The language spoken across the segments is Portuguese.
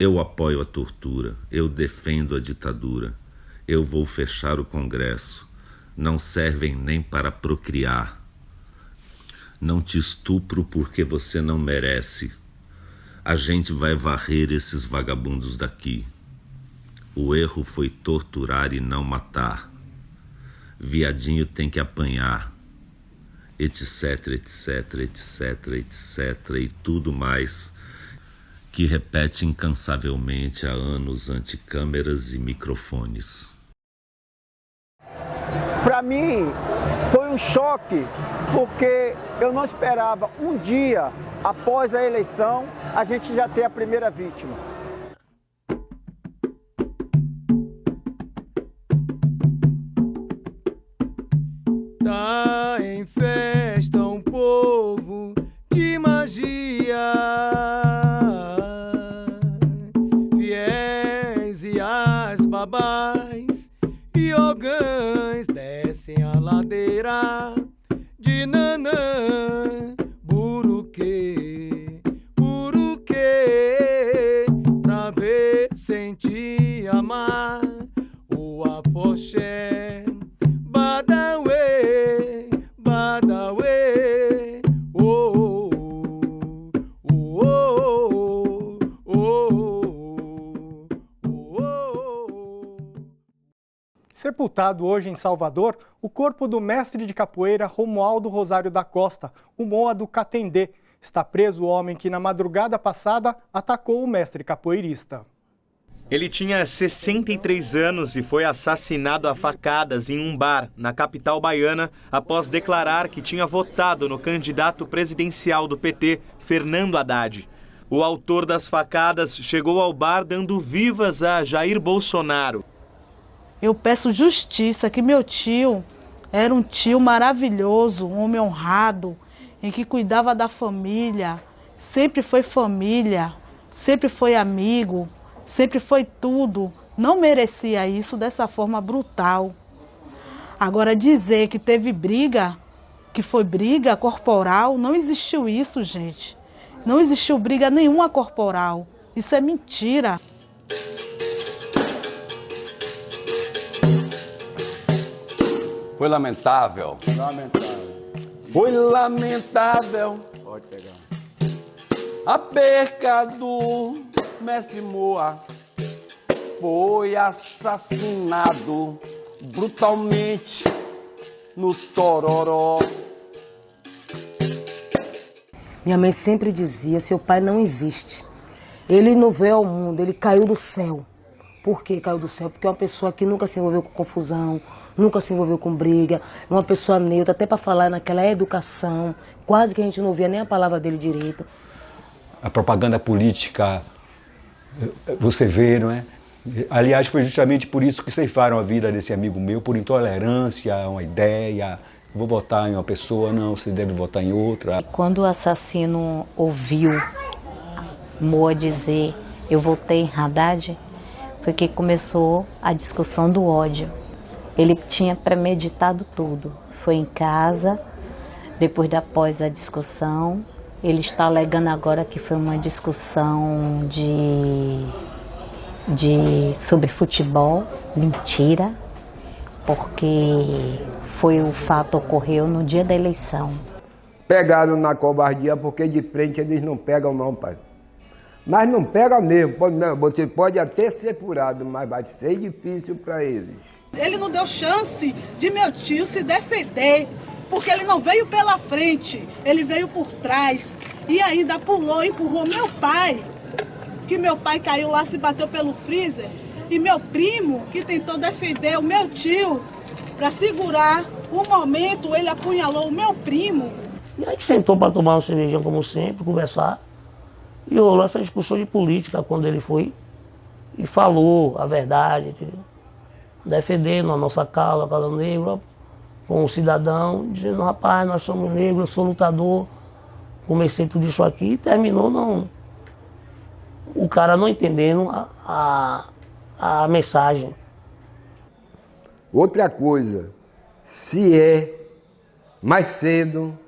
Eu apoio a tortura, eu defendo a ditadura, eu vou fechar o Congresso. Não servem nem para procriar. Não te estupro porque você não merece. A gente vai varrer esses vagabundos daqui. O erro foi torturar e não matar. Viadinho tem que apanhar, etc, etc, etc, etc e tudo mais que repete incansavelmente há anos ante câmeras e microfones. Para mim foi um choque, porque eu não esperava um dia após a eleição a gente já ter a primeira vítima. Tá em festa um povo de magia, fiéis e as babás e ogãs descem a ladeira de Nanã, Buruquê, Buruquê, pra ver, sentir, amar o afoxé. Badawe, Badawe, oh, oh, oh, oh, oh, oh. Sepultado hoje em Salvador, o corpo do mestre de capoeira Romualdo Rosário da Costa, o Moa do Catendê. Está preso o homem que na madrugada passada atacou o mestre capoeirista. Ele tinha 63 anos e foi assassinado a facadas em um bar na capital baiana após declarar que tinha votado no candidato presidencial do PT, Fernando Haddad. O autor das facadas chegou ao bar dando vivas a Jair Bolsonaro. Eu peço justiça, que meu tio era um tio maravilhoso, um homem honrado, em que cuidava da família, sempre foi família, sempre foi amigo. Sempre foi tudo, não merecia isso dessa forma brutal. Agora dizer que teve briga, que foi briga corporal, não existiu isso, gente. Não existiu briga nenhuma corporal. Isso é mentira. Foi lamentável. Foi lamentável. Pode pegar. A perca do mestre Moa foi assassinado brutalmente no Tororó. Minha mãe sempre dizia, seu pai não existe. Ele não veio ao mundo, ele caiu do céu. Por que caiu do céu? Porque é uma pessoa que nunca se envolveu com confusão, nunca se envolveu com briga, uma pessoa neutra, até para falar naquela educação, quase que a gente não ouvia nem a palavra dele direito. A propaganda política, você vê, não é? Aliás, foi justamente por isso que ceifaram a vida desse amigo meu, por intolerância a uma ideia. Vou votar em uma pessoa, não, você deve votar em outra. Quando o assassino ouviu Moa dizer, eu votei em Haddad, foi que começou a discussão do ódio. Ele tinha premeditado tudo. Foi em casa, após a discussão. Ele está alegando agora que foi uma discussão sobre futebol. Mentira, porque o fato ocorreu no dia da eleição. Pegaram na covardia porque de frente eles não pegam não, pai. Mas não pega mesmo, você pode até ser furado, mas vai ser difícil para eles. Ele não deu chance de meu tio se defender. Porque ele não veio pela frente, ele veio por trás e ainda pulou, empurrou meu pai, que meu pai caiu lá, se bateu pelo freezer, e meu primo, que tentou defender o meu tio, para segurar o momento, ele apunhalou o meu primo. E a gente sentou para tomar uma cervejinha como sempre, conversar, e rolou essa discussão de política quando ele foi e falou a verdade, entendeu? Defendendo a nossa causa, a causa negra, com um cidadão, dizendo, rapaz, nós somos negros, eu sou lutador, comecei tudo isso aqui, e terminou não. O cara não entendendo a mensagem. Outra coisa, se mais cedo,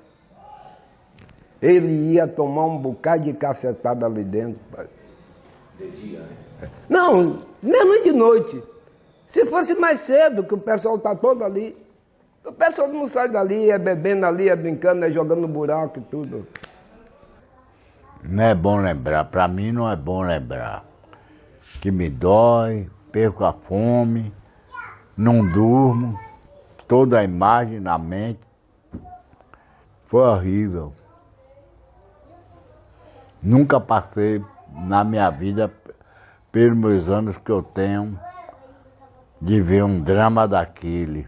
ele ia tomar um bocado de cacetada ali dentro, pai. De dia, né? Não, mesmo de noite. Se fosse mais cedo, que o pessoal está todo ali. O pessoal não sai dali, é bebendo ali, é brincando, é jogando no buraco e tudo. Não é bom lembrar, para mim não é bom lembrar. Que me dói, perco a fome, não durmo, toda a imagem na mente. Foi horrível. Nunca passei na minha vida, pelos meus anos que eu tenho, de ver um drama daquele.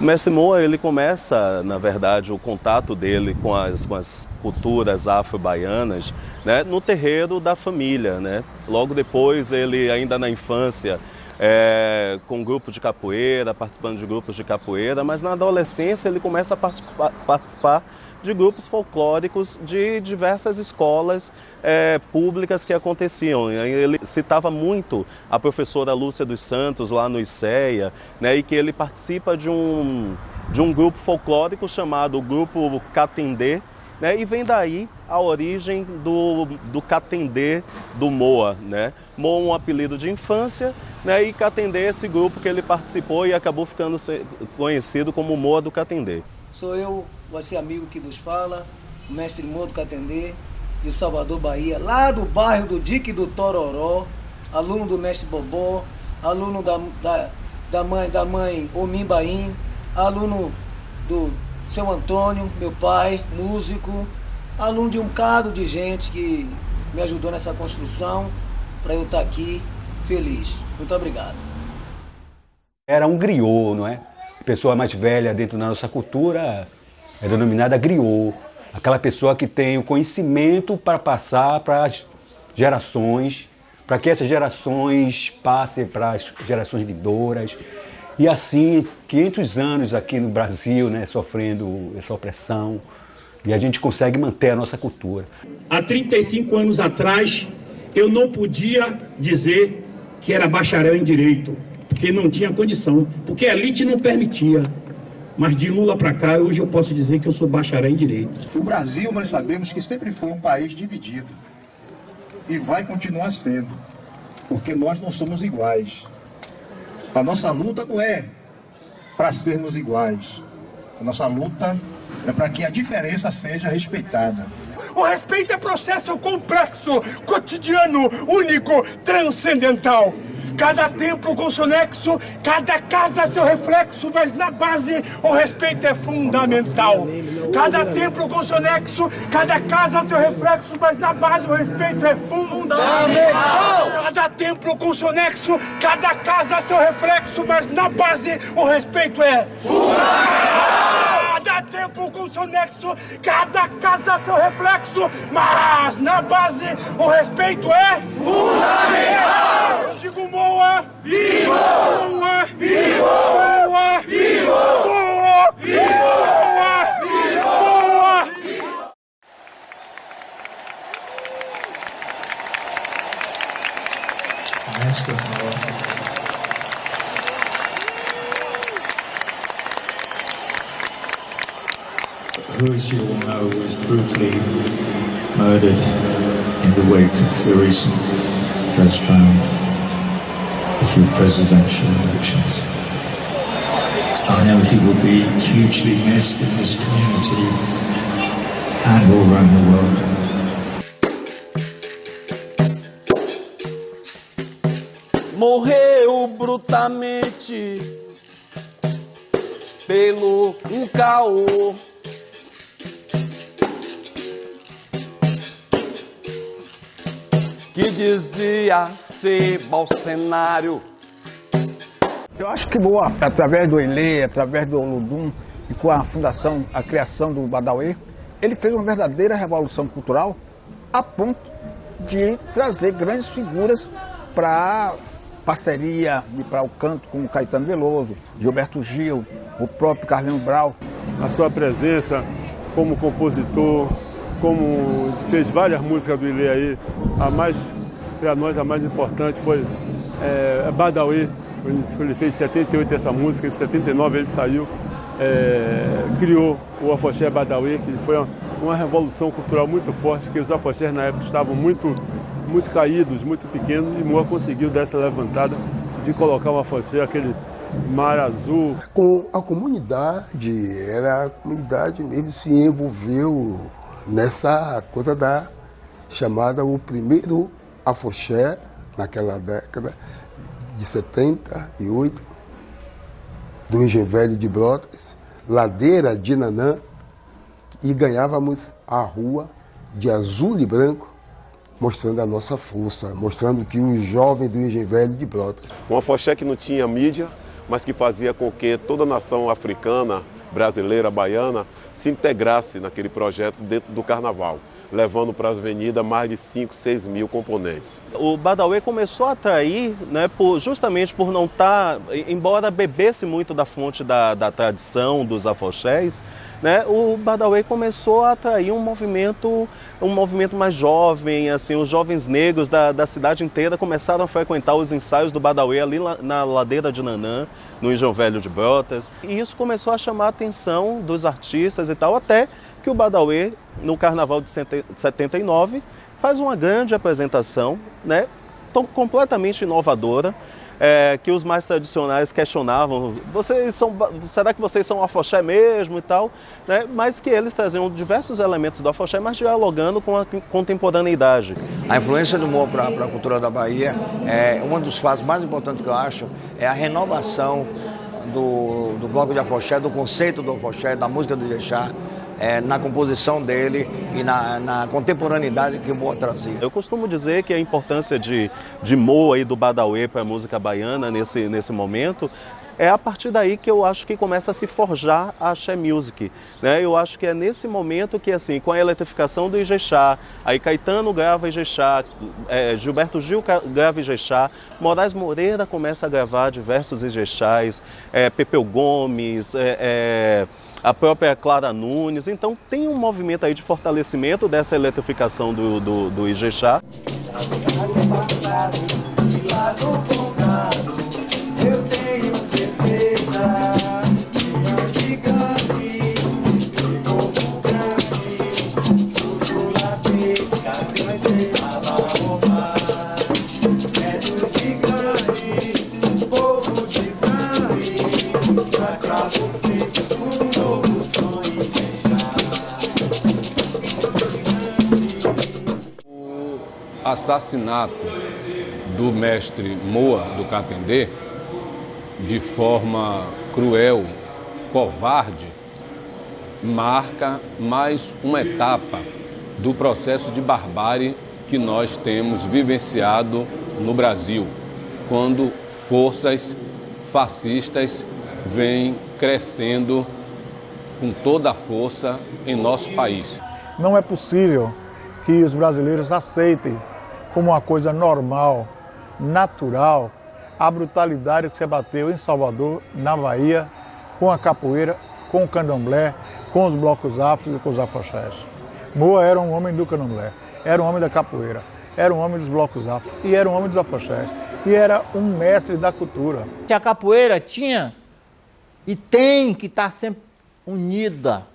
O mestre Moa, ele começa, na verdade, o contato dele com as culturas afro-baianas, né, no terreiro da família, né? Logo depois, ele ainda na infância, com um grupo de capoeira, participando de grupos de capoeira, mas na adolescência ele começa a participar de grupos folclóricos de diversas escolas públicas que aconteciam. Ele citava muito a professora Lúcia dos Santos lá no ICEA, né, e que ele participa de um grupo folclórico chamado Grupo Catendê, né, e vem daí a origem do Catendê do Moa, né? Moa um apelido de infância, né, e Catendê esse grupo que ele participou e acabou ficando conhecido como Moa do Catendê. Sou eu, você amigo que vos fala, o mestre Moa do Catendê, de Salvador, Bahia, lá do bairro do Dique do Tororó, aluno do mestre Bobó, aluno da mãe Omim Baim, aluno do seu Antônio, meu pai, músico, aluno de um bocado de gente que me ajudou nessa construção para eu estar aqui feliz. Muito obrigado. Era um griot, não é? A pessoa mais velha dentro da nossa cultura é denominada griot. Aquela pessoa que tem o conhecimento para passar para as gerações, para que essas gerações passem para as gerações vindouras. E assim, 500 anos aqui no Brasil, né, sofrendo essa opressão, e a gente consegue manter a nossa cultura. Há 35 anos atrás, eu não podia dizer que era bacharel em Direito, porque não tinha condição, porque a elite não permitia. Mas de Lula para cá, hoje eu posso dizer que eu sou bacharel em Direito. O Brasil, nós sabemos que sempre foi um país dividido. E vai continuar sendo, porque nós não somos iguais. A nossa luta não é para sermos iguais. A nossa luta é para que a diferença seja respeitada. O respeito é processo complexo, cotidiano, único, transcendental. Cada templo com seu nexo, cada casa seu reflexo, mas na base o respeito é fundamental. Cada templo com seu nexo, cada casa seu reflexo, mas na base o respeito é fundamental. Cada templo com seu nexo, cada casa seu reflexo, mas na base o respeito é fundamental. Cada templo com seu nexo, cada casa seu reflexo, mas na base o respeito é fundamental. Eu digo Moa, vivo! Moa, vivo! Moa, vivo! Moa, vivo! Moa, vivo! Moa, vivo! Mestre Moa. Who, as you all know, was brutally murdered in the wake of the recent first round of the presidential elections. I know he will be hugely missed in this community and all around the world. Morreu brutamente pelo um caô. Que dizia ser Bolsonaro. Eu acho que Moa, através do Elê, através do Olodum e com a fundação, a criação do Badauê, ele fez uma verdadeira revolução cultural a ponto de trazer grandes figuras para parceria para o canto com o Caetano Veloso, Gilberto Gil, o próprio Carlinhos Brau. A sua presença como compositor, como fez várias músicas do Ilê aí, para nós a mais importante foi Badawi. Ele fez em 78 essa música, em 79 ele saiu, criou o afoxé Badawi, que foi uma revolução cultural muito forte, que os afoxés na época estavam muito caídos, muito pequenos, e Moa conseguiu dar essa levantada de colocar o afoxé, aquele mar azul. Com a comunidade mesmo se envolveu nessa coisa da chamada o primeiro afoxé, naquela década de 78, do Engenho Velho de Brotas, Ladeira de Nanã, e ganhávamos a rua de azul e branco, mostrando a nossa força, mostrando que os jovens do Engenho Velho de Brotas. Um afoxé que não tinha mídia, mas que fazia com que toda a nação africana, brasileira, baiana, se integrasse naquele projeto dentro do carnaval, levando para as avenidas mais de 5, 6 mil componentes. O Badawi começou a atrair, né, justamente por não estar, embora bebesse muito da fonte da tradição dos afoxés, né, o Badawi começou a atrair um movimento mais jovem, assim, os jovens negros da cidade inteira começaram a frequentar os ensaios do Badawi ali na Ladeira de Nanã, no Engenho Velho de Brotas, e isso começou a chamar a atenção dos artistas e tal, até que o Badawi, no Carnaval de 79, faz uma grande apresentação, né, completamente inovadora, que os mais tradicionais questionavam, será que vocês são afoxé mesmo e tal, né? Mas que eles traziam diversos elementos do afoxé, mas dialogando com a contemporaneidade. A influência do Moa para a cultura da Bahia, um dos fatos mais importantes que eu acho, é a renovação do bloco de afoxé, do conceito do afoxé, da música do Ijexá, na composição dele e na contemporaneidade que o Moa trazia. Eu costumo dizer que a importância de Moa e do Badawi para a música baiana nesse momento é a partir daí que eu acho que começa a se forjar a axé music, né? Eu acho que é nesse momento que, assim, com a eletrificação do Ijexá, aí Caetano grava Ijexá, Gilberto Gil grava Ijexá, Moraes Moreira começa a gravar diversos Ijexás, Pepeu Gomes, a própria Clara Nunes. Então tem um movimento aí de fortalecimento dessa eletrificação do Ijexá. Eu tenho certeza que o gigante ficou grande, tudo lá tem a roubar. É do gigante, povo de sangue, traz pra você um novo sonho e O assassinato do mestre Moa do Catendê, de forma cruel, covarde, marca mais uma etapa do processo de barbárie que nós temos vivenciado no Brasil, quando forças fascistas vêm crescendo com toda a força em nosso país. Não é possível que os brasileiros aceitem como uma coisa normal, natural, a brutalidade que se abateu em Salvador, na Bahia, com a capoeira, com o candomblé, com os blocos afros e com os afoxés. Moa era um homem do candomblé, era um homem da capoeira, era um homem dos blocos afros e era um homem dos afoxés. E era um mestre da cultura. A capoeira tinha e tem que estar sempre unida.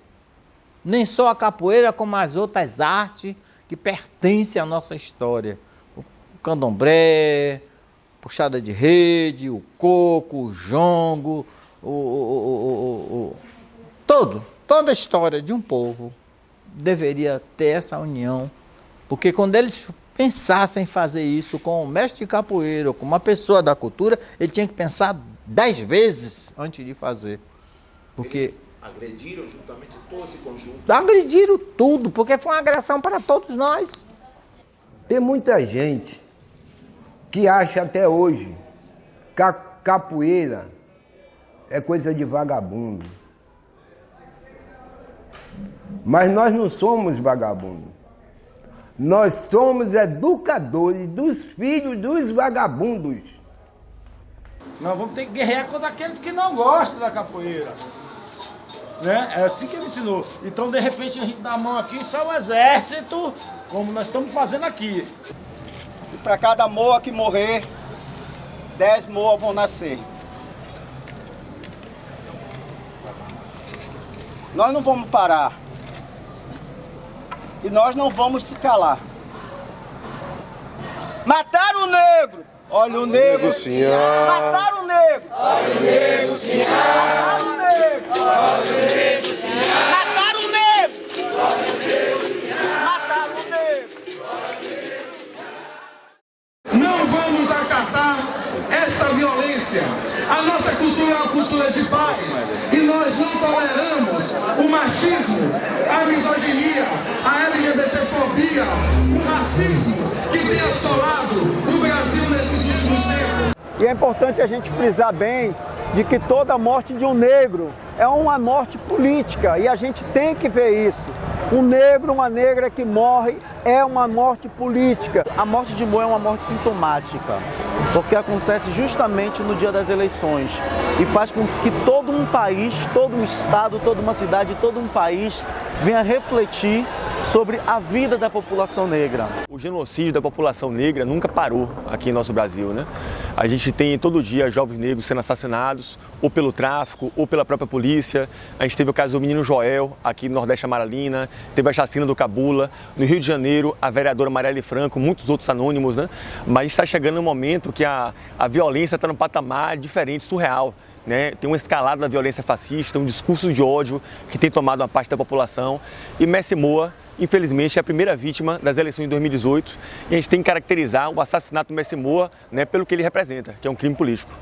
Nem só a capoeira, como as outras artes que pertencem à nossa história. O candomblé, puxada de rede, o coco, o jongo, toda a história de um povo deveria ter essa união, porque quando eles pensassem em fazer isso com o mestre de capoeira ou com uma pessoa da cultura, ele tinha que pensar 10 vezes antes de fazer, porque eles agrediram justamente todo esse conjunto? Agrediram tudo, porque foi uma agressão para todos nós. Tem muita gente que acha até hoje que a capoeira é coisa de vagabundo. Mas nós não somos vagabundos. Nós somos educadores dos filhos dos vagabundos. Nós vamos ter que guerrear contra aqueles que não gostam da capoeira. Né? É assim que ele ensinou. Então, de repente, a gente dá a mão aqui, só o exército, como nós estamos fazendo aqui. E para cada moa que morrer, 10 moas vão nascer. Nós não vamos parar. E nós não vamos se calar. Mataram o negro! Olha o negro, senhor! Mataram o negro! Olha o negro, senhor! Mataram o negro! Olha o negro, senhor! Mataram o negro! Olha o negro, senhor! Mataram o negro! Não vamos acatar essa violência. A nossa cultura é uma cultura de paz e nós não toleramos o machismo, a misoginia, a LGBTfobia, o racismo que tem assolado o Brasil nesses últimos tempos. E é importante a gente frisar bem de que toda morte de um negro é uma morte política e a gente tem que ver isso. Um negro, uma negra que morre é uma morte política. A morte de Moa é uma morte sintomática, porque acontece justamente no dia das eleições e faz com que todo um país, todo um estado, toda uma cidade, todo um país venha refletir sobre a vida da população negra. O genocídio da população negra nunca parou aqui em nosso Brasil, né? A gente tem todo dia jovens negros sendo assassinados, ou pelo tráfico, ou pela própria polícia. A gente teve o caso do menino Joel, aqui no Nordeste Amaralina, teve a chacina do Cabula, no Rio de Janeiro, a vereadora Marielle Franco, muitos outros anônimos, né? Mas está chegando um momento que a violência está num patamar diferente, surreal. Né? Tem uma escalada da violência fascista, um discurso de ódio que tem tomado uma parte da população. E Mestre Moa, infelizmente, é a primeira vítima das eleições de 2018 e a gente tem que caracterizar o assassinato do Mestre Moa, né, pelo que ele representa, que é um crime político.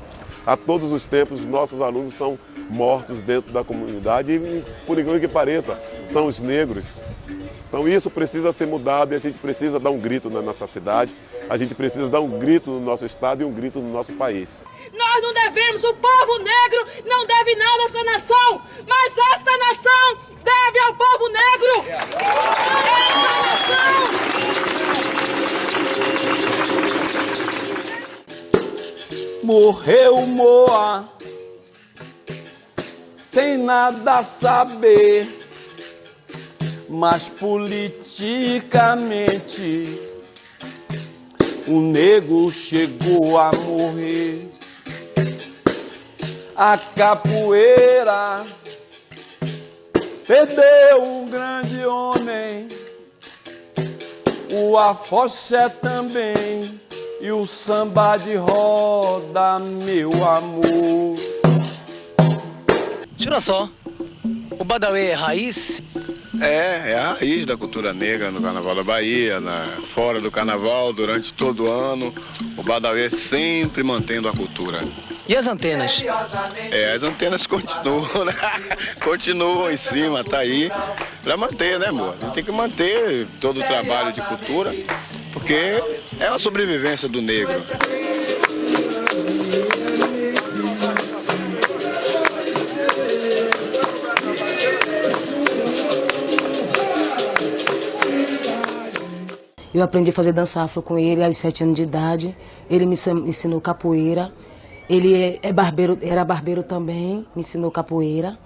A todos os tempos, os nossos alunos são mortos dentro da comunidade e, por incrível que pareça, são os negros. Então isso precisa ser mudado e a gente precisa dar um grito na nossa cidade, a gente precisa dar um grito no nosso estado e um grito no nosso país. Nós não devemos, o povo negro não deve nada a essa nação, mas esta nação deve ao povo negro. Morreu Moa, sem nada saber, mas politicamente o negro chegou a morrer. A capoeira perdeu um grande homem, o afoxé também, e o samba de roda, meu amor. Tira só, o Badawi é raiz? É a raiz da cultura negra no Carnaval da Bahia, fora do Carnaval, durante todo o ano, o Badawi sempre mantendo a cultura. E as antenas? As antenas continuam, né? Continuam em cima, tá aí, para manter, né, amor? A gente tem que manter todo o trabalho de cultura, porque é a sobrevivência do negro. Eu aprendi a fazer dança afro com ele aos 7 anos de idade. Ele me ensinou capoeira. Ele era barbeiro também, me ensinou capoeira.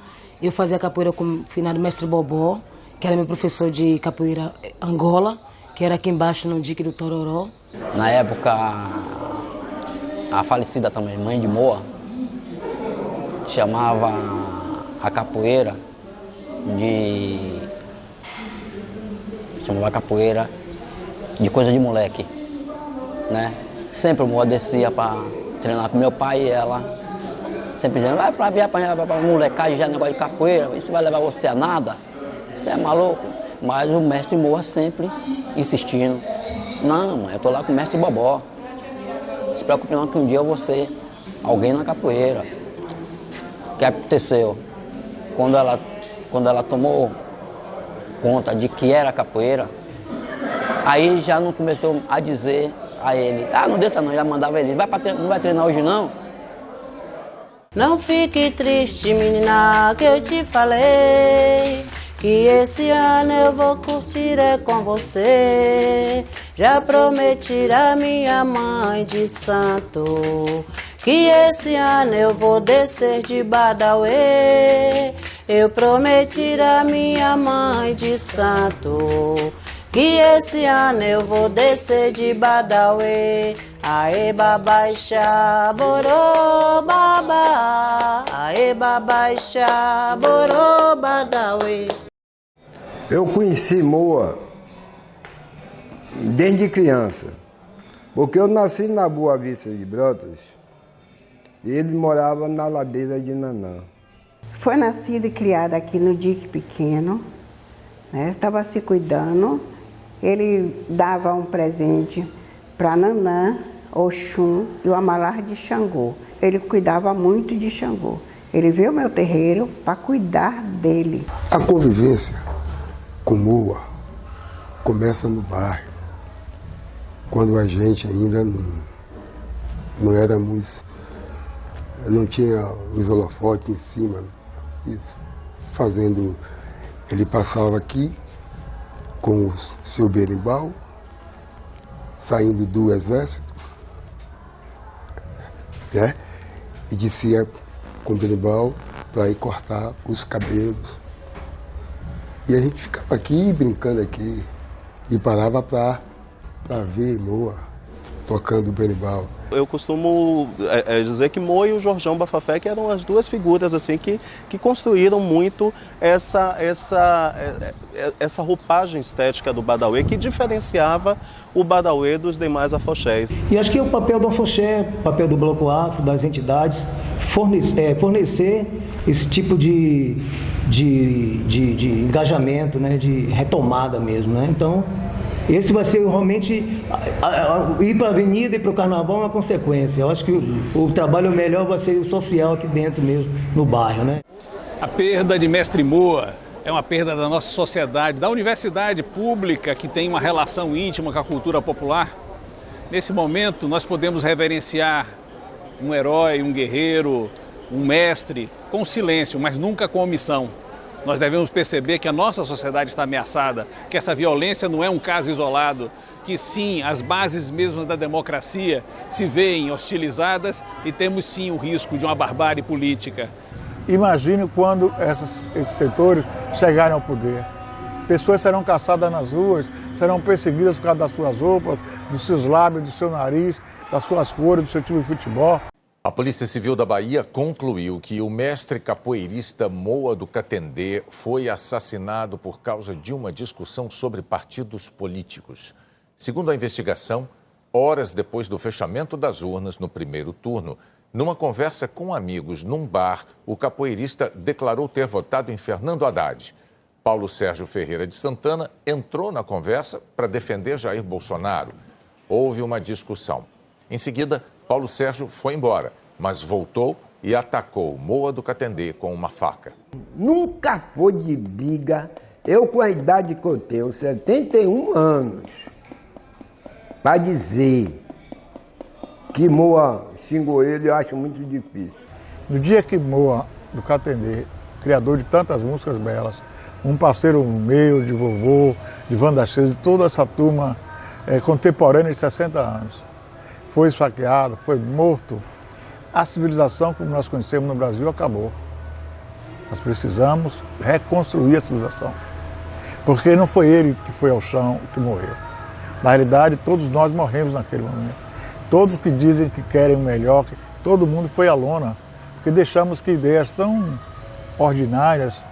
Eu fazia capoeira com o finado mestre Bobó, que era meu professor de capoeira Angola, que era aqui embaixo no dique do Tororó. Na época, a falecida também, mãe de Moa, chamava a capoeira de coisa de moleque, né? Sempre o Moa descia para treinar com meu pai e ela, sempre dizendo, vai pra molecagem, já é negócio de capoeira, isso vai levar você a nada, você é maluco. Mas o mestre Moa sempre insistindo, não, mãe, eu tô lá com o mestre Bobó, não se preocupe não que um dia eu vou ser alguém na capoeira. O que aconteceu? Quando ela tomou conta de que era capoeira, aí já não começou a dizer a ele, não desça não, já mandava ele, não vai treinar hoje não? Não fique triste, menina, que eu te falei que esse ano eu vou curtir com você. Já prometi a minha mãe de santo que esse ano eu vou descer de Badauê. Eu prometi a minha mãe de santo, que esse ano eu vou descer de Badauê. Aê babaixá, borô babá, aê babaixá, borô badauê. Eu conheci Moa desde criança, porque eu nasci na Boa Vista de Brotas e ele morava na ladeira de Nanã. Foi nascido e criado aqui no Dique Pequeno, né? Estava se cuidando, ele dava um presente para Nanã, Oxum e o Amalar de Xangô. Ele cuidava muito de Xangô. Ele veio ao meu terreiro para cuidar dele. A convivência com Moa começa no bairro, quando a gente ainda não éramos, não tinha os holofotes em cima, fazendo. Ele passava aqui com o seu berimbau, saindo do exército, né? E descia com o berimbau para ir cortar os cabelos. E a gente ficava aqui brincando aqui e parava para ver Moa tocando o berimbau. Eu costumo dizer que Moa e o Jorjão Bafafé que eram as duas figuras assim que construíram muito essa roupagem estética do Badauê, que diferenciava o Badauê dos demais afoxés. E acho que o papel do afoxé, o papel do Bloco Afro, das entidades, fornecer esse tipo de engajamento, né, de retomada mesmo, né? Então, esse vai ser realmente, ir para a avenida e para o carnaval é uma consequência. Eu acho que o trabalho melhor vai ser o social aqui dentro mesmo, no bairro, né? A perda de Mestre Moa é uma perda da nossa sociedade, da universidade pública, que tem uma relação íntima com a cultura popular. Nesse momento, nós podemos reverenciar um herói, um guerreiro, um mestre, com silêncio, mas nunca com omissão. Nós devemos perceber que a nossa sociedade está ameaçada, que essa violência não é um caso isolado, que sim, as bases mesmo da democracia se veem hostilizadas e temos sim o risco de uma barbárie política. Imagine quando esses setores chegarem ao poder. Pessoas serão caçadas nas ruas, serão perseguidas por causa das suas roupas, dos seus lábios, do seu nariz, das suas cores, do seu time de futebol. A Polícia Civil da Bahia concluiu que o mestre capoeirista Moa do Catendê foi assassinado por causa de uma discussão sobre partidos políticos. Segundo a investigação, horas depois do fechamento das urnas no primeiro turno, numa conversa com amigos num bar, o capoeirista declarou ter votado em Fernando Haddad. Paulo Sérgio Ferreira de Santana entrou na conversa para defender Jair Bolsonaro. Houve uma discussão. Em seguida, Paulo Sérgio foi embora, mas voltou e atacou Moa do Catendê com uma faca. Nunca foi de briga. Eu, com a idade que eu tenho, 71 anos, para dizer que Moa xingou ele, eu acho muito difícil. No dia que Moa do Catendê, criador de tantas músicas belas, um parceiro meu, de vovô, de Wanda Chase, toda essa turma contemporânea de 60 anos, foi esfaqueado, foi morto, a civilização como nós conhecemos no Brasil acabou. Nós precisamos reconstruir a civilização, porque não foi ele que foi ao chão que morreu. Na realidade, todos nós morremos naquele momento. Todos que dizem que querem o melhor, todo mundo foi à lona, porque deixamos que ideias tão ordinárias,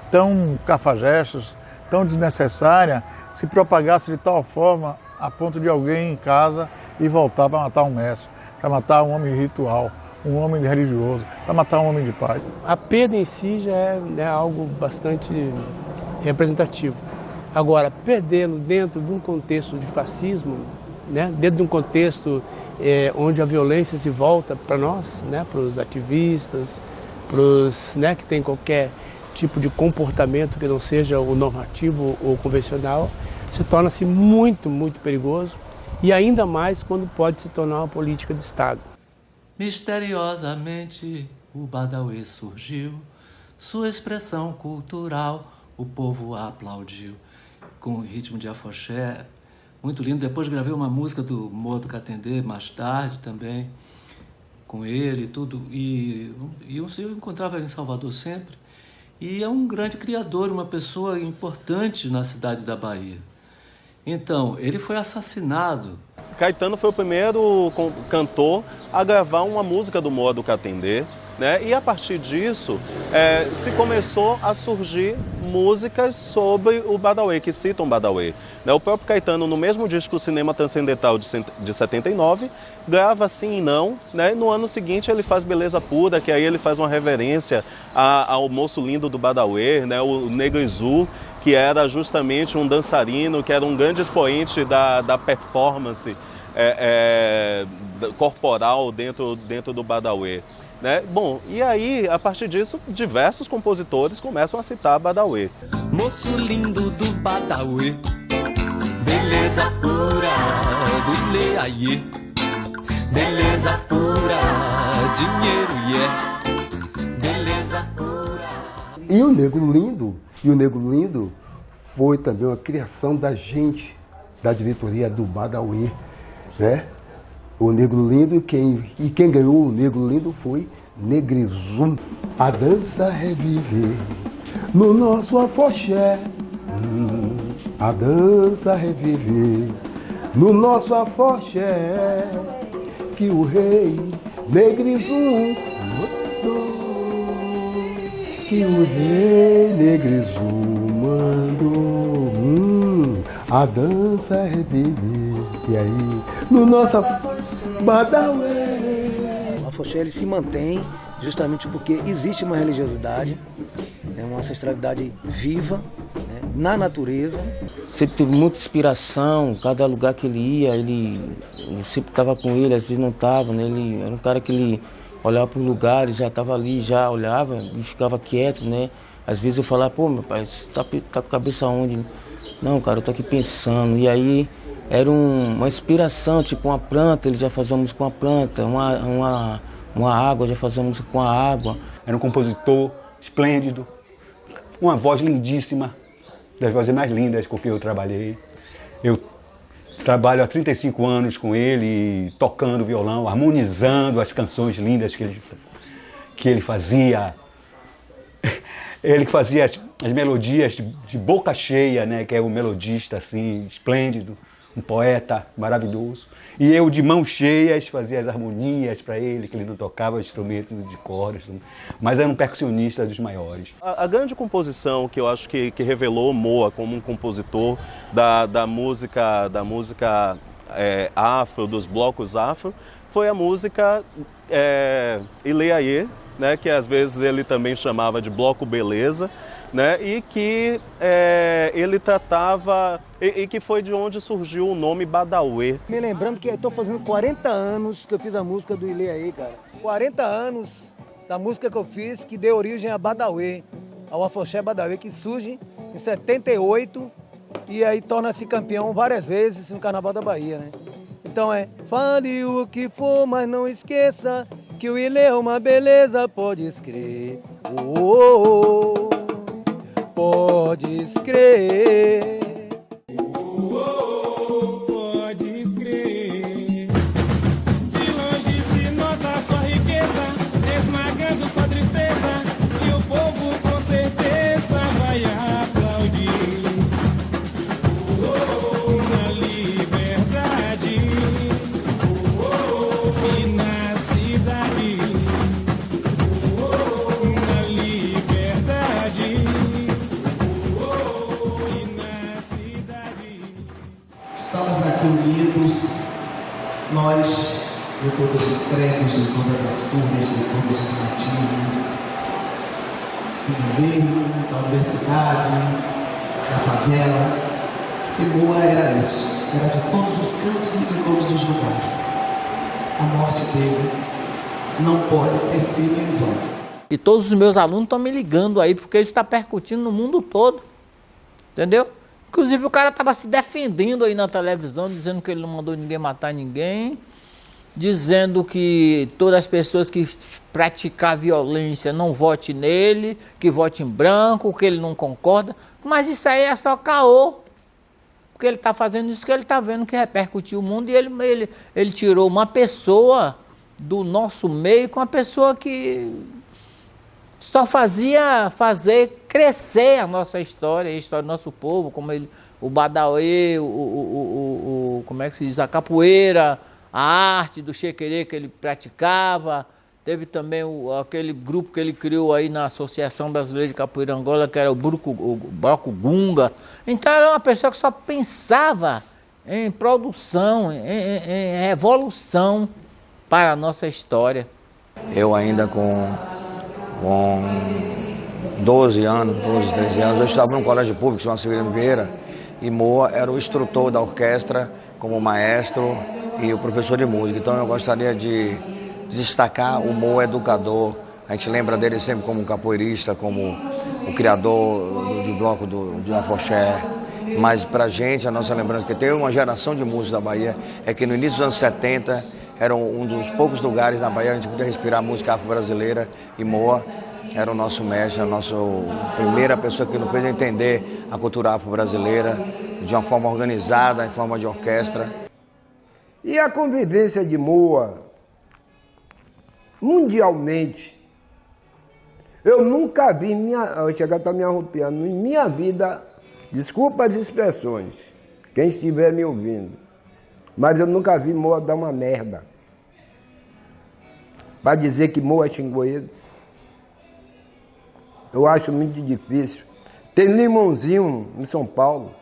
tão cafajestas, tão desnecessárias, se propagassem de tal forma a ponto de alguém em casa e voltar para matar um mestre, para matar um homem ritual, um homem religioso, para matar um homem de paz. A perda em si já é algo bastante representativo. Agora, perdê-lo dentro de um contexto de fascismo, né, dentro de um contexto onde a violência se volta para nós, né, para os ativistas, para os que têm qualquer tipo de comportamento que não seja o normativo ou convencional, se torna-se muito, muito perigoso. E ainda mais quando pode se tornar uma política de Estado. Misteriosamente o Badauê surgiu, sua expressão cultural o povo aplaudiu. Com o ritmo de afoxé, muito lindo. Depois gravei uma música do Moa do Catendê, mais tarde também. com ele e tudo, e eu encontrava ele em Salvador sempre, e é um grande criador, uma pessoa importante na cidade da Bahia. Então, ele foi assassinado. Caetano foi o primeiro cantor a gravar uma música do Moa do Catendê, né? E a partir disso se começou a surgir músicas sobre o Badauê, que citam o Badauê. Né? O próprio Caetano, no mesmo disco Cinema Transcendental de 79, grava Sim e Não, né? No ano seguinte ele faz Beleza Pura, que aí ele faz uma reverência ao moço lindo do Badauê, né? O Negro Izu, que era justamente um dançarino, que era um grande expoente da performance corporal dentro do Badauê. Né? Bom, e aí, a partir disso, diversos compositores começam a citar Badauê. Moço lindo do Badauê, beleza pura do Leaiê, beleza pura, dinheiro beleza pura. E o Negro Lindo foi também uma criação da gente, da diretoria do Badauê, né? O Negro Lindo e quem ganhou o Negro Lindo foi Negrizum. A dança revive no nosso afoxé. A dança revive no nosso afoxé. Que o rei Negrizum mandou. Que o rei Negrizum mandou. A dança revive. E aí, no nosso Badauê. O afoxé ele se mantém justamente porque existe uma religiosidade, uma ancestralidade viva, né, na natureza. Sempre teve muita inspiração, cada lugar que ele ia, eu sempre estava com ele, às vezes não estava, né? Ele era um cara que ele olhava para os lugares, já estava ali, já olhava e ficava quieto, né? Às vezes eu falava, pô, meu pai, você tá com a cabeça onde? Não, cara, eu tô aqui pensando. E aí era uma inspiração, tipo uma planta, ele já fazia música com a planta, uma água, já fazia música com a água. Era um compositor esplêndido, uma voz lindíssima, das vozes mais lindas com quem eu trabalhei. Eu trabalho há 35 anos com ele, tocando violão, harmonizando as canções lindas que ele fazia. Ele que fazia as melodias de boca cheia, né, que é um melodista assim, esplêndido, um poeta maravilhoso. E eu, de mãos cheias, fazia as harmonias para ele, que ele não tocava instrumentos de cordas, mas era um percussionista dos maiores. A grande composição que eu acho que revelou Moa como um compositor da música afro, dos blocos afro, foi a música Ileaiê, né, que às vezes ele também chamava de Bloco Beleza, né, e que ele tratava, e que foi de onde surgiu o nome Badauê. Me lembrando que eu estou fazendo 40 anos que eu fiz a música do Ileaiê, cara. 40 anos da música que eu fiz que deu origem a Badauê, ao afoxé Badauê, que surge em 78 e aí torna-se campeão várias vezes no Carnaval da Bahia, né? Então fale o que for, mas não esqueça que o Ilê é uma beleza, podes crer. Podes crer. Podes crer. De longe se nota sua riqueza, esmagando sua tristeza, e o povo com certeza vai aplaudir. Na liberdade e na cidade. Na liberdade e na cidade. Estamos aqui unidos, nós, de todos os credos, de todas as cores, de todos os matizes, do governo, da universidade, da favela. E Moa era isso, era de todos os cantos e de todos os lugares. A morte dele não pode ter sido em vão. E todos os meus alunos estão me ligando aí, porque isso está percutindo no mundo todo, entendeu? Inclusive o cara estava se defendendo aí na televisão, dizendo que ele não mandou ninguém matar ninguém, dizendo que todas as pessoas que praticar violência não vote nele, que vote em branco, que ele não concorda. Mas isso aí é só caô. Porque ele está fazendo isso que ele está vendo que repercutiu o mundo, e ele tirou uma pessoa do nosso meio com uma pessoa que só fazia fazer crescer a nossa história, a história do nosso povo, como ele, o Badawi, como é que se diz, a capoeira, a arte do xequerê que ele praticava. Teve também aquele grupo que ele criou aí na Associação Brasileira de Capoeira Angola, que era o Bloco Gunga. Então era uma pessoa que só pensava em produção, em revolução para a nossa história. Eu ainda com 12 anos, 13 anos, eu estava num colégio público, chamado Severino Vieira, e Moa era o instrutor da orquestra, como maestro e o professor de música. Então eu gostaria de destacar o Moa educador. A gente lembra dele sempre como um capoeirista, como o criador do bloco de Afoxé. Mas pra gente, a nossa lembrança que tem uma geração de músicos da Bahia é que no início dos anos 70 era um dos poucos lugares na Bahia a gente podia respirar música afro-brasileira, e Moa era o nosso mestre, a nossa primeira pessoa que nos fez entender a cultura afro-brasileira de uma forma organizada, em forma de orquestra. E a convivência de Moa, mundialmente, eu nunca vi, eu chegar para me arrupiando, em minha vida, desculpa as expressões, quem estiver me ouvindo, mas eu nunca vi Moa dar uma merda para dizer que Moa é xingoeiro. Eu acho muito difícil. Tem Limãozinho em São Paulo.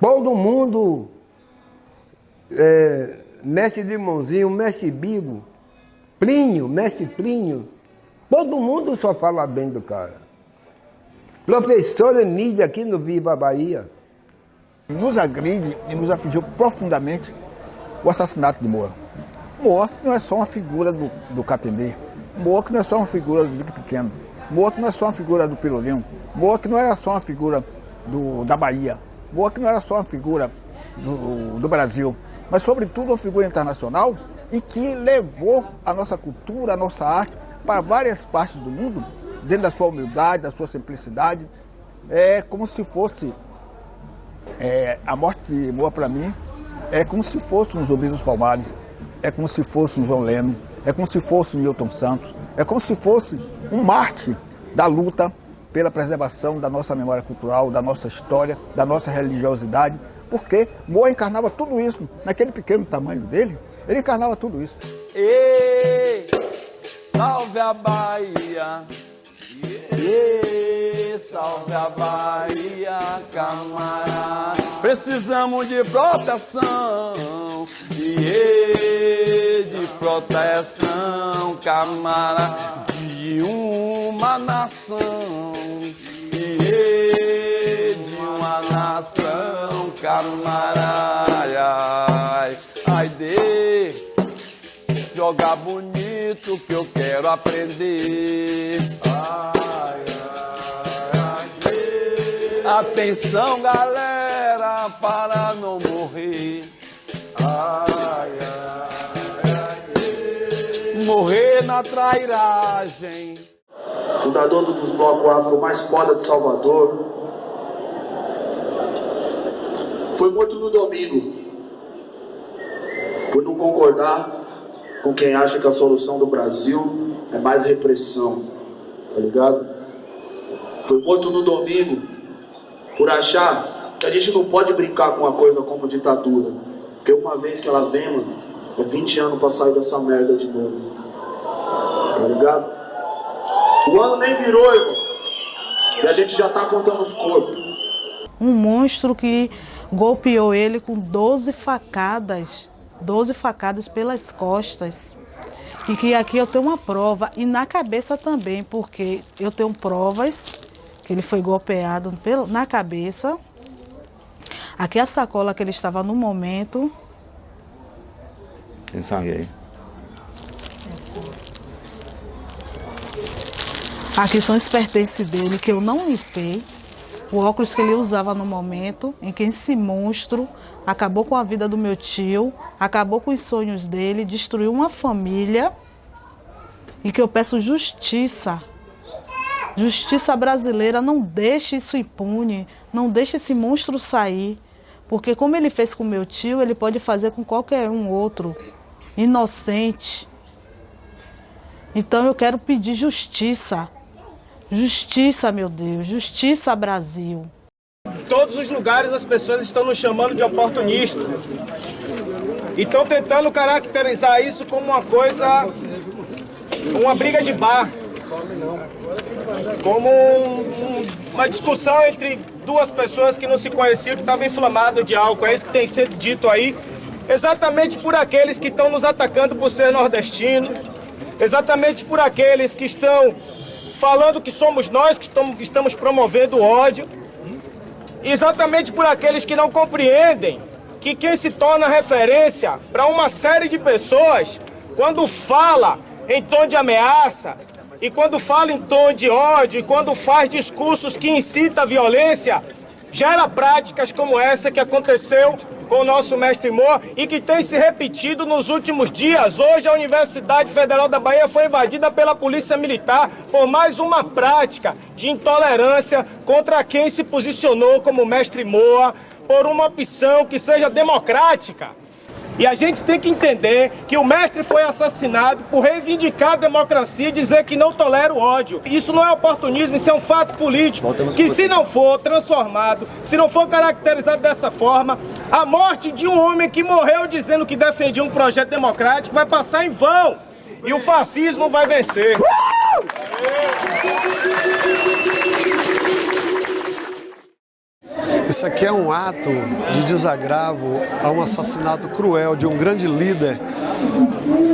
Todo mundo, mestre Limãozinho, mestre Bigo, Plínio, mestre Plínio, todo mundo só fala bem do cara. Professor Emília aqui no Viva Bahia. Nos agride e nos afligiu profundamente o assassinato de Moa. Moa que não é só uma figura do Catendê, Moa que não é só uma figura do Dique Pequeno, Moa que não é só uma figura do Pelourinho, Moa que não era só uma figura da Bahia, Moa que não era só uma figura do Brasil, mas sobretudo uma figura internacional e que levou a nossa cultura, a nossa arte para várias partes do mundo, dentro da sua humildade, da sua simplicidade. É como se fosse, a morte de Moa para mim, é como se fosse um Zumbi dos Palmares, é como se fosse um João Leno, é como se fosse um Newton Santos, é como se fosse um mártir da luta pela preservação da nossa memória cultural, da nossa história, da nossa religiosidade, porque Moa encarnava tudo isso, naquele pequeno tamanho dele, ele encarnava tudo isso. Ei, salve a Bahia! Ei, salve a Bahia, camarada! Precisamos de proteção, de proteção, camarada, de uma nação, de uma nação, camarada. Ai, jogar bonito que eu quero aprender. Atenção, galera, para não morrer. Morrer na trairagem. Fundador dos blocos afro mais foda de Salvador. Foi morto no domingo por não concordar com quem acha que a solução do Brasil é mais repressão, tá ligado? Foi morto no domingo por achar que a gente não pode brincar com uma coisa como ditadura, porque uma vez que ela vem, mano, é 20 anos pra sair dessa merda de novo, tá ligado? O ano nem virou, irmão, e a gente já tá contando os corpos. Um monstro que golpeou ele com 12 facadas pelas costas. E que aqui eu tenho uma prova, e na cabeça também, porque eu tenho provas que ele foi golpeado na cabeça. Aqui a sacola que ele estava no momento. Tem sangue aí? Aqui são os pertences dele que eu não limpei. O óculos que ele usava no momento em que esse monstro acabou com a vida do meu tio, acabou com os sonhos dele, destruiu uma família, e que eu peço justiça. Justiça brasileira, não deixe isso impune, não deixe esse monstro sair, porque como ele fez com meu tio, ele pode fazer com qualquer um outro. inocente. Então eu quero pedir justiça. Justiça, meu Deus, justiça, Brasil. Em todos os lugares as pessoas estão nos chamando de oportunista. E estão tentando caracterizar isso como uma coisa, uma briga de bar. Como uma discussão entre duas pessoas que não se conheciam, que estavam inflamadas de álcool. É isso que tem sido dito aí. Exatamente por aqueles que estão nos atacando por ser nordestino. Exatamente por aqueles que estão falando que somos nós que estamos promovendo o ódio. Exatamente por aqueles que não compreendem que quem se torna referência para uma série de pessoas, quando fala em tom de ameaça, e quando fala em tom de ódio, e quando faz discursos que incitam a violência, gera práticas como essa que aconteceu com o nosso mestre Moa e que tem se repetido nos últimos dias. Hoje a Universidade Federal da Bahia foi invadida pela Polícia Militar por mais uma prática de intolerância contra quem se posicionou como mestre Moa por uma opção que seja democrática. E a gente tem que entender que o mestre foi assassinado por reivindicar a democracia e dizer que não tolera o ódio. Isso não é oportunismo, isso é um fato político que, se não for transformado, se não for caracterizado dessa forma, a morte de um homem que morreu dizendo que defendia um projeto democrático vai passar em vão e o fascismo vai vencer. Isso aqui é um ato de desagravo a um assassinato cruel de um grande líder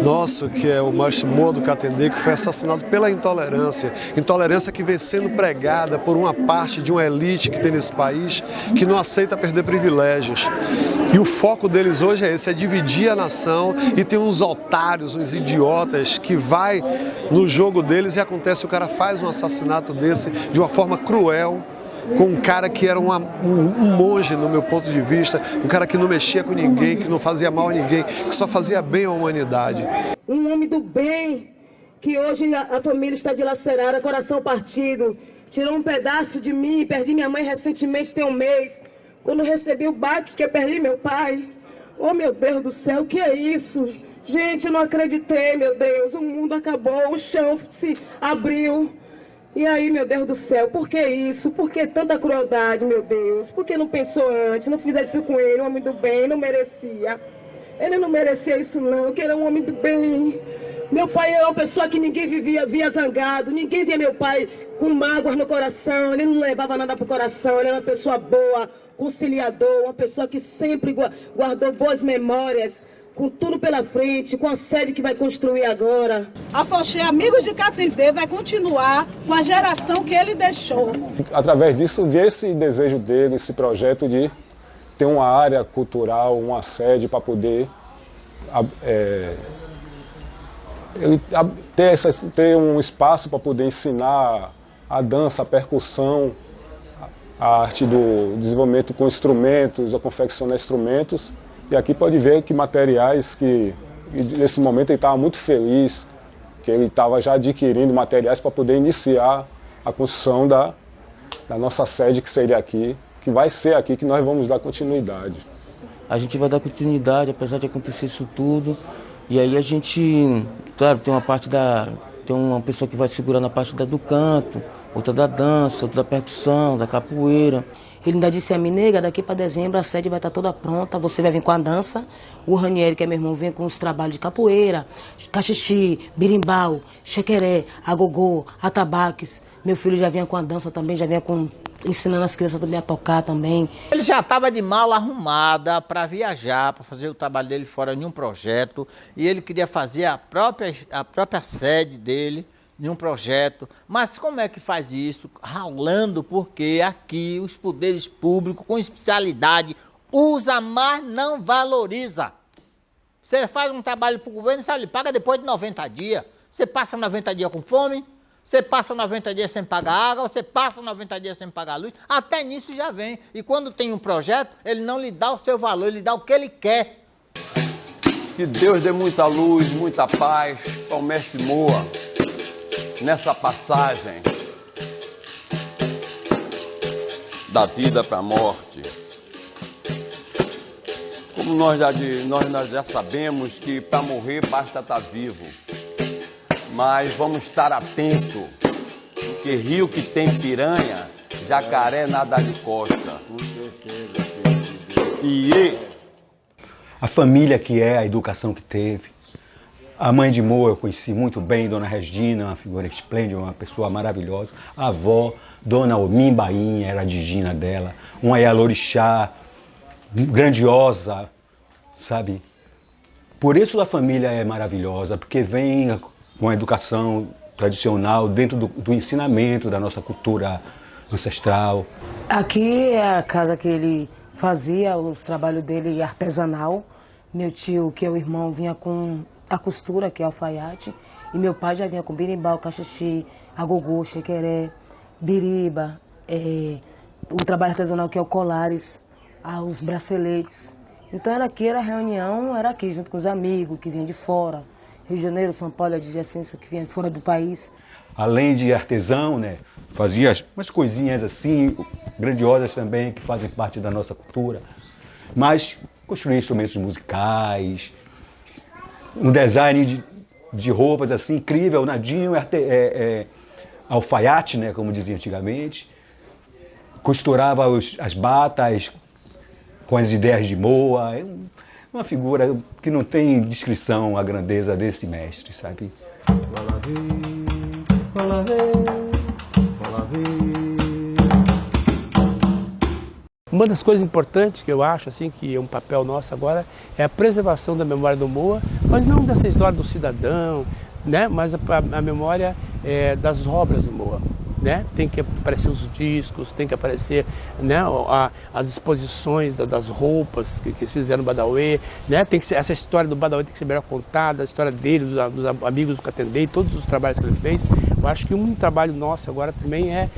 nosso, que é o mestre Moa do Catendê, que foi assassinado pela intolerância. Intolerância que vem sendo pregada por uma parte de uma elite que tem nesse país, que não aceita perder privilégios. E o foco deles hoje é esse, é dividir a nação, e tem uns otários, uns idiotas que vai no jogo deles e acontece, o cara faz um assassinato desse de uma forma cruel, com um cara que era um monge, no meu ponto de vista, um cara que não mexia com ninguém, que não fazia mal a ninguém, que só fazia bem à humanidade. Um homem do bem, que hoje a família está dilacerada, coração partido, tirou um pedaço de mim, perdi minha mãe recentemente, tem um mês, quando recebi o baque que eu perdi meu pai. Oh, meu Deus do céu, o que é isso? Gente, eu não acreditei, meu Deus, o mundo acabou, o chão se abriu. E aí, meu Deus do céu, por que isso? Por que tanta crueldade, meu Deus? Por que não pensou antes, não fizesse isso com ele, um homem do bem, não merecia. Ele não merecia isso não, que era um homem do bem. Meu pai é uma pessoa que ninguém via zangado, ninguém via meu pai com mágoas no coração, ele não levava nada pro coração, ele era uma pessoa boa, conciliador, uma pessoa que sempre guardou boas memórias, com tudo pela frente, com a sede que vai construir agora. A Foché Amigos de Catendê vai continuar com a geração que ele deixou. Através disso, vi esse desejo dele, esse projeto de ter uma área cultural, uma sede para poder ter um espaço para poder ensinar a dança, a percussão, a arte do desenvolvimento com instrumentos, a confeccionar instrumentos. E aqui pode ver que materiais que, nesse momento, ele estava muito feliz, que ele estava já adquirindo materiais para poder iniciar a construção da nossa sede, que seria aqui, que vai ser aqui, que nós vamos dar continuidade. A gente vai dar continuidade, apesar de acontecer isso tudo. E aí a gente, claro, tem uma pessoa que vai segurar na parte do canto, outra da dança, outra da percussão, da capoeira. Ele ainda disse a mim, nega, daqui para dezembro a sede vai estar toda pronta, você vai vir com a dança, o Ranieri, que é meu irmão, vem com os trabalhos de capoeira, cachixi, birimbau, chequeré, agogô, atabaques. Meu filho já vinha com a dança também, já vinha ensinando as crianças também a tocar também. Ele já estava de mala arrumada para viajar, para fazer o trabalho dele fora de um projeto, e ele queria fazer a própria sede dele, de um projeto. Mas como é que faz isso? Ralando, porque aqui os poderes públicos, com especialidade, usa, mas não valoriza. Você faz um trabalho para o governo, você lhe paga depois de 90 dias. Você passa 90 dias com fome, você passa 90 dias sem pagar água, você passa 90 dias sem pagar luz, até nisso já vem. E quando tem um projeto, ele não lhe dá o seu valor, ele dá o que ele quer. Que Deus dê muita luz, muita paz ao mestre Moa nessa passagem da vida para a morte. Como nós já sabemos que para morrer basta estar vivo. Mas vamos estar atentos, porque rio que tem piranha, jacaré nada de costa. Com certeza. E a família que é, a educação que teve. A mãe de Moa eu conheci muito bem, Dona Regina, uma figura esplêndida, uma pessoa maravilhosa. A avó, Dona Omim Bainha, era a digina dela. Uma Yalorixá, grandiosa, sabe? Por isso a família é maravilhosa, porque vem com a educação tradicional, dentro do ensinamento da nossa cultura ancestral. Aqui é a casa que ele fazia os trabalhos dele artesanal. Meu tio, que é o irmão, vinha com a costura, que é alfaiate. E meu pai já vinha com birimbau, caxixi, agogô, xequeré, biriba, o trabalho artesanal que é o colares, os braceletes. Então era aqui, era reunião, era aqui, junto com os amigos que vinham de fora. Rio de Janeiro, São Paulo, adjacência, que vinha de fora do país. Além de artesão, né, fazia umas coisinhas assim, grandiosas também, que fazem parte da nossa cultura. Mas construía instrumentos musicais, um design de roupas assim incrível, nadinho, alfaiate, né, como dizia antigamente. Costurava as batas com as ideias de Moa. É uma figura que não tem descrição a grandeza desse mestre, sabe? Uma das coisas importantes que eu acho, assim, que é um papel nosso agora, é a preservação da memória do Moa, mas não dessa história do cidadão, né? Mas a memória das obras do Moa. Né? Tem que aparecer os discos, tem que aparecer, né, as exposições das roupas que eles fizeram no Badauê, né? Tem que ser, essa história do Badauê tem que ser melhor contada, a história dele, dos amigos do Catendê, todos os trabalhos que ele fez. Eu acho que um trabalho nosso agora também é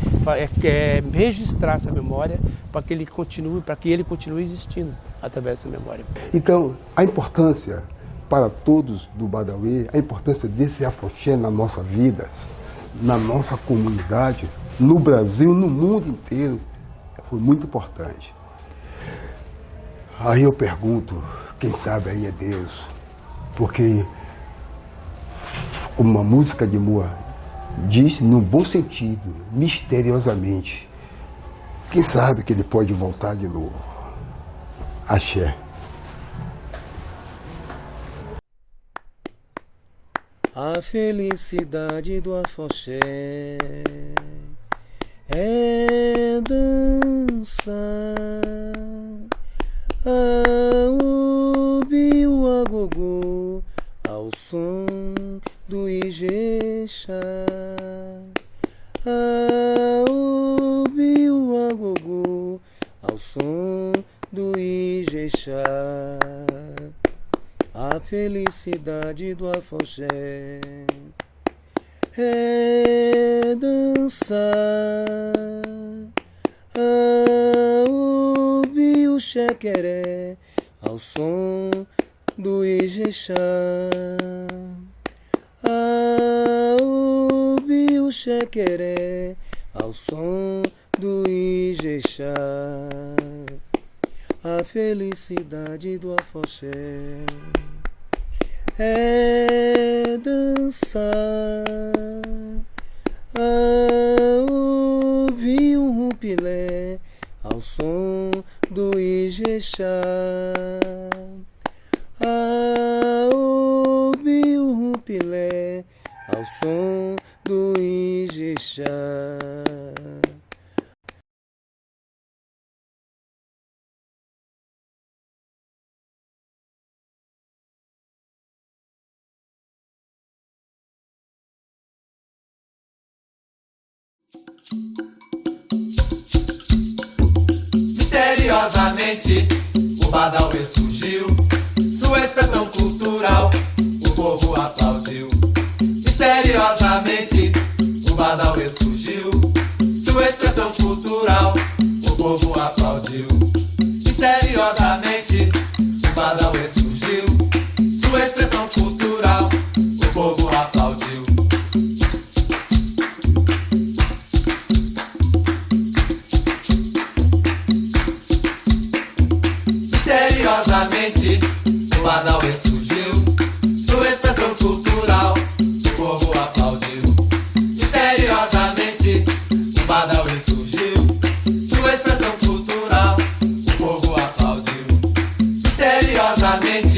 registrar essa memória para que ele continue existindo através dessa memória. Então, a importância para todos do Badauê, a importância desse afoxé na nossa vida, na nossa comunidade, no Brasil, no mundo inteiro, foi muito importante. Aí eu pergunto, quem sabe aí é Deus, porque como a música de Moa diz, no bom sentido, misteriosamente, quem sabe que ele pode voltar de novo. Axé. A felicidade do afoxé é dançar ao biu agogô, ao som do Ijexá. Ao biu agogô, ao som do Ijexá. A felicidade do afoxé é dançar ao biu xequeré, ao som do Ijexá. Ao biu xequeré, ao som do Ijexá. A felicidade do afoxé é dançar ao biu rumpilé, ao som do Ijexá. Ao biu rumpilé, ao som do Ijexá. Misteriosamente, o Badauê surgiu, sua expressão cultural, o povo aplaudiu. Misteriosamente, o Badauê surgiu, sua expressão cultural, o povo aplaudiu. Misteriosamente, o Badauê surgiu, sua expressão cultural, o povo aplaudiu. Misteriosamente, o Badawi surgiu, sua expressão cultural, o povo aplaudiu. Misteriosamente, o Badawi surgiu, sua expressão cultural, o povo aplaudiu. Misteriosamente,